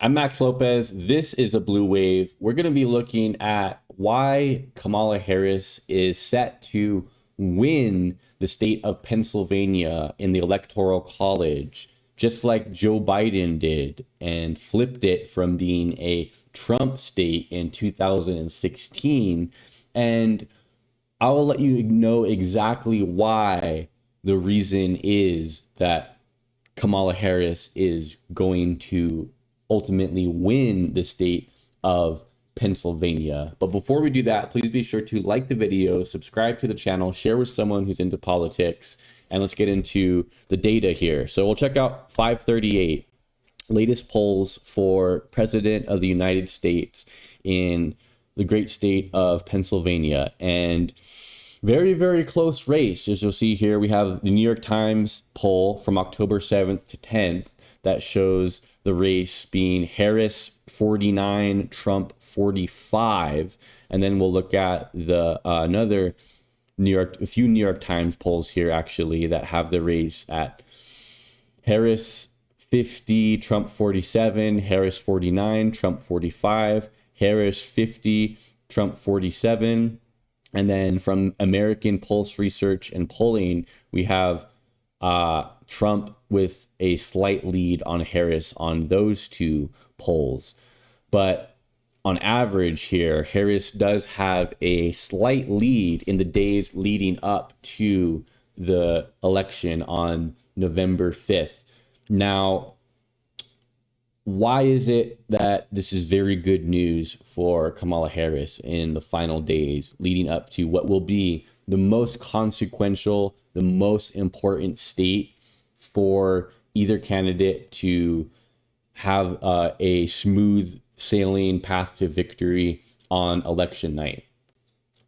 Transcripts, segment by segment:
I'm Max Lopez. This is a Blue Wave. We're going to be looking at why Kamala Harris is set to win the state of Pennsylvania in the Electoral College, just like Joe Biden did and flipped it from being a Trump state in 2016. And I will let you know exactly why the reason is that Kamala Harris is going to ultimately win the state of Pennsylvania. But before we do that, please be sure to like the video, subscribe to the channel, share with someone who's into politics, and let's get into the data here. So we'll check out 538, latest polls for President of the United States in the great state of Pennsylvania. And very, very close race. As you'll see here, we have the New York Times poll from October 7th to 10th that shows the race being Harris 49, Trump 45. And then we'll look at the a few New York Times polls here actually that have the race at Harris 50, Trump 47, Harris 49, Trump 45, Harris 50, Trump 47. And then from American Pulse Research and Polling, we have Trump with a slight lead on Harris on those two polls. But on average here, Harris does have a slight lead in the days leading up to the election on November 5th. Now, why is it that this is very good news for Kamala Harris in the final days leading up to what will be the most consequential, the most important state for either candidate to have a smooth sailing path to victory on election night?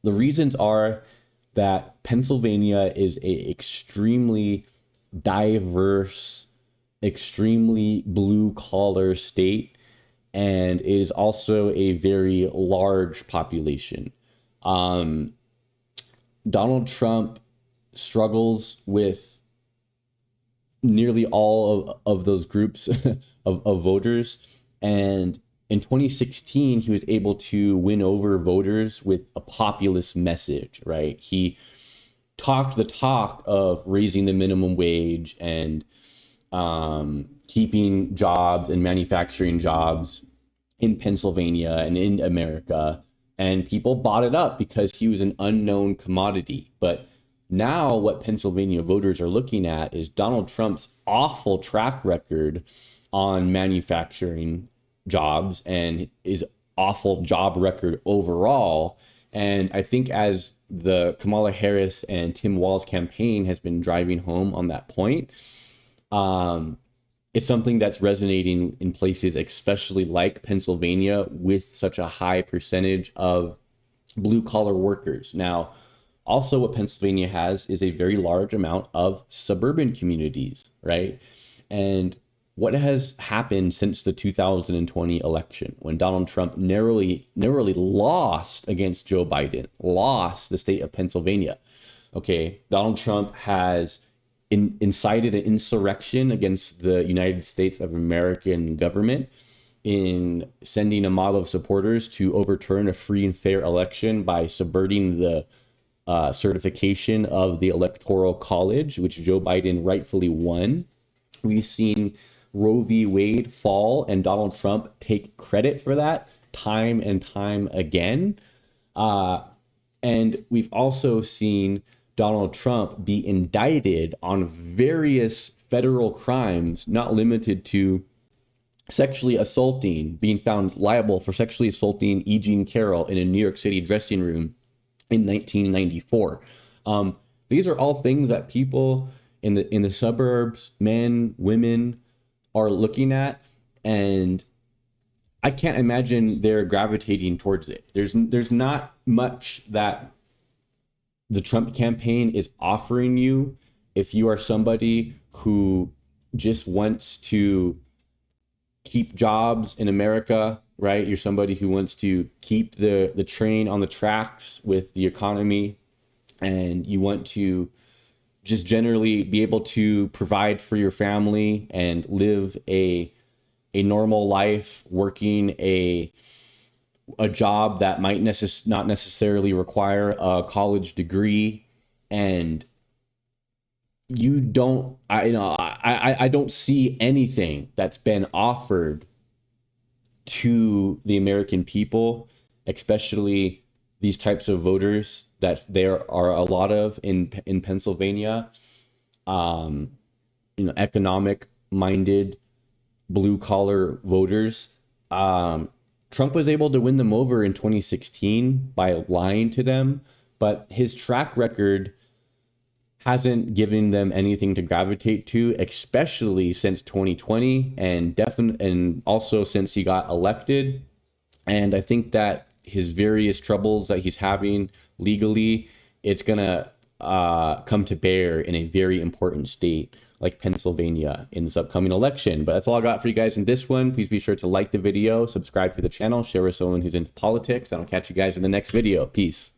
The reasons are that Pennsylvania is an extremely diverse, extremely blue collar state, and is also a very large population. Donald Trump struggles with nearly all of those groups of voters. And in 2016, he was able to win over voters with a populist message, right? He talked the talk of raising the minimum wage and keeping jobs and manufacturing jobs in Pennsylvania and in America. And people bought it up because he was an unknown commodity. But now what Pennsylvania voters are looking at is Donald Trump's awful track record on manufacturing jobs and his awful job record overall. And I think as the Kamala Harris and Tim Walz campaign has been driving home on that point, it's something that's resonating in places, especially like Pennsylvania, with such a high percentage of blue collar workers. Now, also what Pennsylvania has is a very large amount of suburban communities, right? And what has happened since the 2020 election when Donald Trump narrowly lost against Joe Biden, lost the state of Pennsylvania? Okay, Donald Trump has incited an insurrection against the United States of American government in sending a mob of supporters to overturn a free and fair election by subverting the certification of the Electoral College, which Joe Biden rightfully won. We've seen Roe v. Wade fall and Donald Trump take credit for that time and time again. And we've also seen Donald Trump be indicted on various federal crimes, not limited to sexually assaulting, being found liable for sexually assaulting E. Jean Carroll in a New York City dressing room in 1994. These are all things that people in the suburbs, men, women, are looking at, and I can't imagine they're gravitating towards it. There's not much that the Trump campaign is offering you if you are somebody who just wants to keep jobs in America, right? You're somebody who wants to keep the train on the tracks with the economy, and you want to just generally be able to provide for your family and live a a normal life, working a job that might not necessarily require a college degree, and you don't I don't see anything that's been offered to the American people, especially these types of voters that there are a lot of in Pennsylvania, economic minded blue collar voters. Trump was able to win them over in 2016 by lying to them, but his track record hasn't given them anything to gravitate to, especially since 2020 and also since he got elected. And I think that his various troubles that he's having legally, it's gonna come to bear in a very important state like Pennsylvania in this upcoming election. But that's all I got for you guys in this one. Please be sure to like the video, subscribe to the channel, share with someone who's into politics, and I'll catch you guys in the next video. Peace.